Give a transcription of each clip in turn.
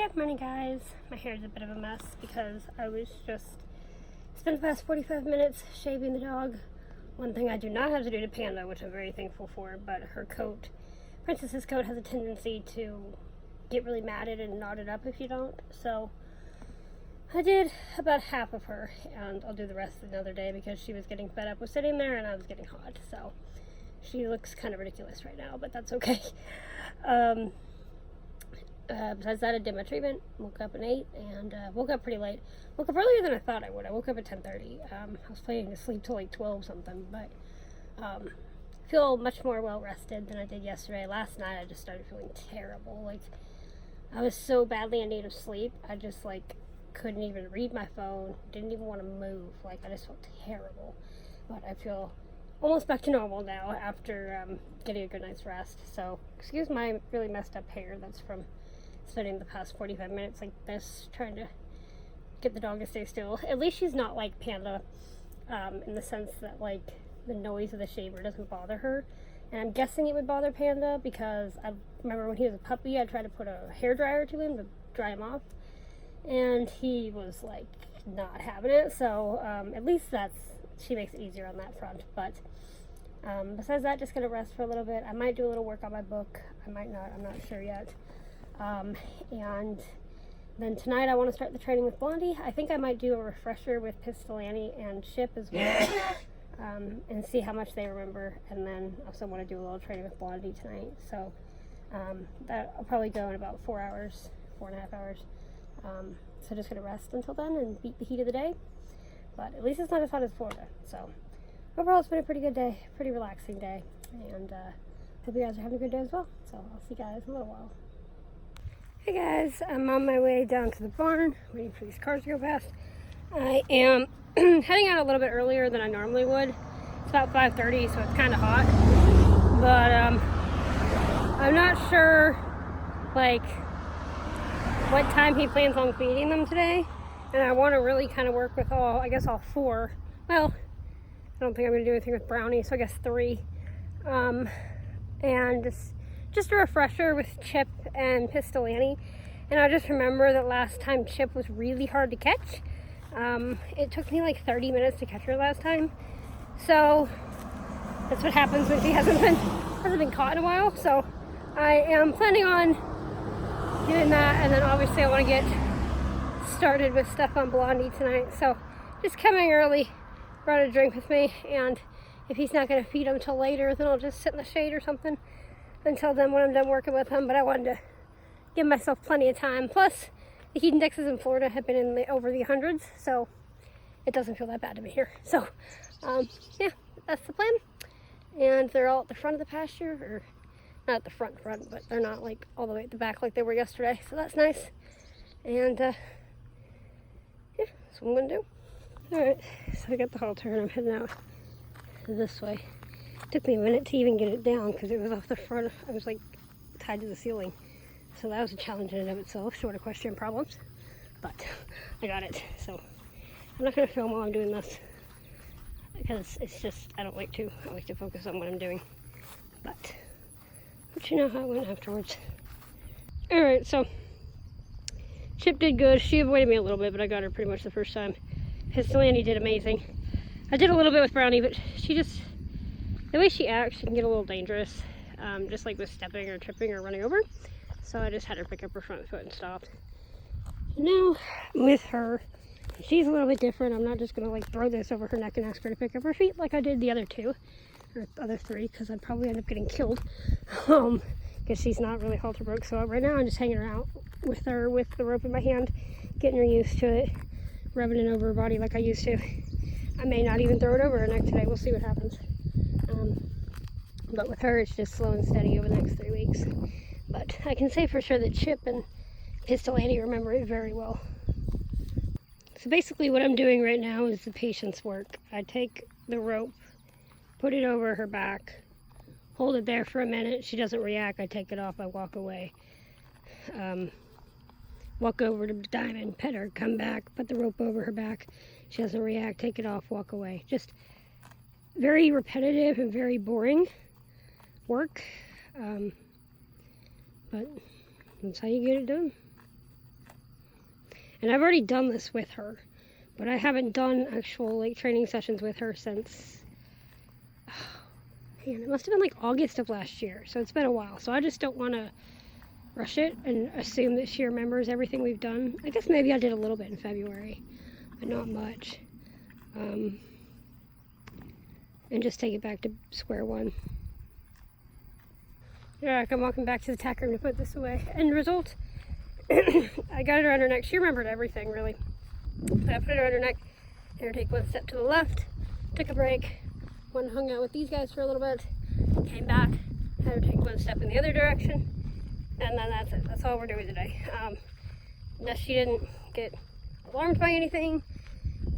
Good morning, guys. My hair is a bit of a mess because I was just spent the past 45 minutes shaving the dog. One thing I do not have to do to Panda, which I'm very thankful for, but her coat, Princess's coat, has a tendency to get really matted and knotted up if you don't. So I did about half of her, and I'll do the rest another day because she was getting fed up with sitting there and I was getting hot. So she looks kind of ridiculous right now, but that's okay. Besides that, I did my treatment, woke up at 8, and woke up pretty late. Woke up earlier than I thought I would. I woke up at 10:30. I was planning to sleep till like 12 something, but feel much more well rested than I did yesterday. Last night I just started feeling terrible. Like, I was so badly in need of sleep. I just like couldn't even read my phone, didn't even want to move. Like, I just felt terrible. But I feel almost back to normal now after getting a good night's rest. So excuse my really messed up hair. That's from spending the past 45 minutes like this trying to get the dog to stay still. At least she's not like Panda, in the sense that like the noise of the shaver doesn't bother her, and I'm guessing it would bother Panda because I remember when he was a puppy I tried to put a hair dryer to him to dry him off, and he was like not having it. So at least she makes it easier on that front. But besides that, just gonna rest for a little bit. I might do a little work on my book, I might not, I'm not sure yet. And then tonight I want to start the training with Blondie. I think I might do a refresher with Pistol Annie and Chip as well, and see how much they remember. And then I also want to do a little training with Blondie tonight. So that'll probably go in about 4 hours, 4.5 hours. So just gonna rest until then and beat the heat of the day. But at least it's not as hot as Florida. So overall, it's been a pretty good day, pretty relaxing day, and hope you guys are having a good day as well. So I'll see you guys in a little while. Hey guys, I'm on my way down to the barn, waiting for these cars to go past. I am heading out a little bit earlier than I normally would. It's about 5:30, so it's kind of hot. But I'm not sure like what time he plans on feeding them today. And I want to really kind of work with all 4. Well, I don't think I'm going to do anything with Brownie, so I guess 3. And just a refresher with Chip and Pistol Annie. And I just remember that last time Chip was really hard to catch. It took me like 30 minutes to catch her last time. So that's what happens when she hasn't been caught in a while. So I am planning on doing that, and then obviously I want to get started with stuff on Blondie tonight. So just coming early, brought a drink with me, and if he's not going to feed him till later, then I'll just sit in the shade or something until then when I'm done working with him. But I wanted to give myself plenty of time. Plus, the heat indexes in Florida have been in over the hundreds, so it doesn't feel that bad to be here. So, yeah, that's the plan. And they're all at the front of the pasture, or not at the front, but they're not like all the way at the back like they were yesterday. So that's nice. And yeah, that's what I'm gonna do. All right, so I got the halter and I'm heading out this way. Took me a minute to even get it down because it was off the front. I was like tied to the ceiling, so that was a challenge in and of itself, short of equestrian problems, but I got it. So I'm not going to film while I'm doing this because it's just, I like to focus on what I'm doing, but you know how it went afterwards. All right, so Chip did good. She avoided me a little bit, but I got her pretty much the first time. Pistol Annie did amazing. I did a little bit with Brownie, but the way she acts, she can get a little dangerous, just like with stepping or tripping or running over. So I just had her pick up her front foot and stop. Now, with her, she's a little bit different. I'm not just going to like throw this over her neck and ask her to pick up her feet like I did the other 2, or other 3, because I'd probably end up getting killed, because she's not really halter broke. So right now I'm just hanging her out with her with the rope in my hand, getting her used to it, rubbing it over her body like I used to. I may not even throw it over her neck today. We'll see what happens. But with her, it's just slow and steady over the next 3 weeks. But I can say for sure that Chip and Pistol Annie remember it very well. So basically what I'm doing right now is the patience work. I take the rope, put it over her back, hold it there for a minute. She doesn't react. I take it off. I walk away. Walk over to Diamond, pet her, come back, put the rope over her back. She doesn't react. Take it off, walk away. Just very repetitive and very boring work, but that's how you get it done. And I've already done this with her, but I haven't done actual like training sessions with her since, man, it must have been like August of last year. So it's been a while. So I just don't want to rush it and assume that she remembers everything we've done. I guess maybe I did a little bit in February, but not much. And just take it back to square one. Alright, I'm walking back to the tack room to put this away. End result, I got it around her neck. She remembered everything, really. I put it around her neck, had her take one step to the left, took a break, went and hung out with these guys for a little bit, came back, had her take one step in the other direction, and then that's it. That's all we're doing today. She didn't get alarmed by anything.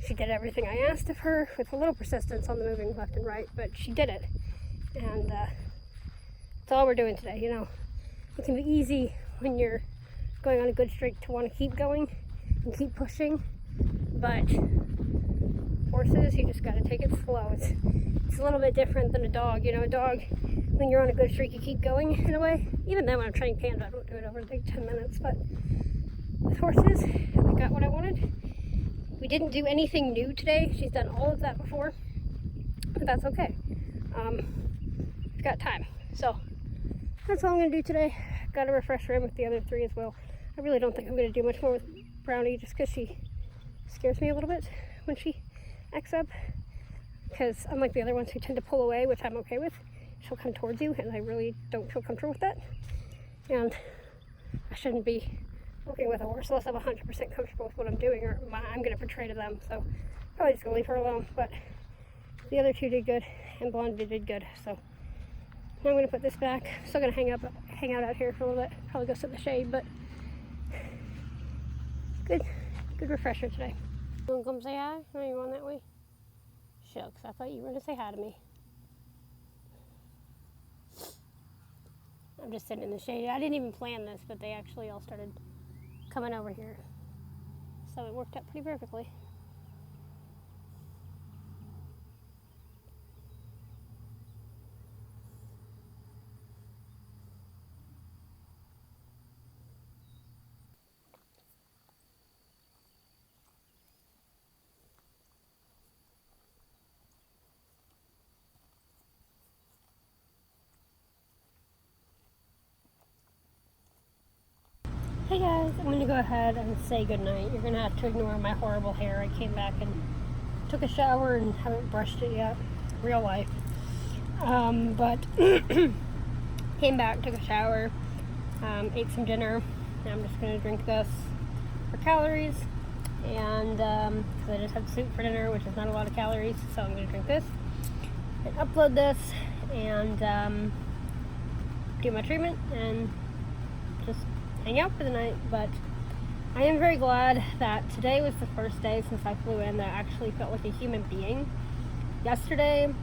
She did everything I asked of her with a little persistence on the moving left and right, but she did it. And that's all we're doing today. You know, it can be easy when you're going on a good streak to want to keep going and keep pushing, but horses, you just got to take it slow. It's a little bit different than a dog. You know, a dog, when you're on a good streak, you keep going in a way. Even then, when I'm training Panda, I don't do it over like 10 minutes, but with horses, I got what I wanted. We didn't do anything new today. She's done all of that before, but that's okay. We've got time. So that's all I'm going to do today. Got to refresh her in with the other three as well. I really don't think I'm going to do much more with Brownie just because she scares me a little bit when she acts up. Because unlike the other ones who tend to pull away, which I'm okay with, she'll come towards you, and I really don't feel comfortable with that. And I shouldn't be working with a horse unless I'm 100% comfortable with what I'm doing or I'm going to portray to them. So probably just going to leave her alone. But the other two did good, and Blondie did good. So now I'm going to put this back. I'm still going to hang out here for a little bit. Probably go sit in the shade, but good refresher today. You want to come say hi? No, you going that way? Shucks, I thought you were going to say hi to me. I'm just sitting in the shade. I didn't even plan this, but they actually all started coming over here. So it worked out pretty perfectly. Hey guys, I'm going to go ahead and say goodnight. You're going to have to ignore my horrible hair. I came back and took a shower and haven't brushed it yet. Real life. But came back, took a shower, ate some dinner. Now I'm just going to drink this for calories. And because I just had soup for dinner, which is not a lot of calories. So I'm going to drink this and upload this and do my treatment and just hang out for the night. But I am very glad that today was the first day since I flew in that I actually felt like a human being. Yesterday,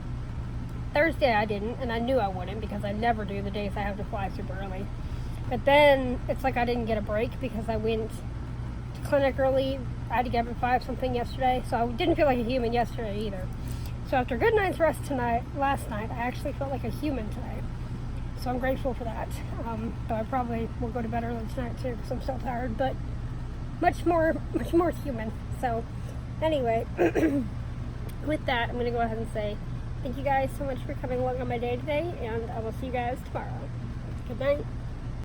Thursday, I didn't, and I knew I wouldn't because I never do the days I have to fly super early. But then it's like I didn't get a break because I went to clinic early. I had to get up at 5 something yesterday, so I didn't feel like a human yesterday either. So after a good night's rest last night, I actually felt like a human today. So I'm grateful for that. But I probably will go to bed early tonight too because I'm still tired, but much more human. So anyway, with that, I'm going to go ahead and say thank you guys so much for coming along on my day today, and I will see you guys tomorrow. Good night.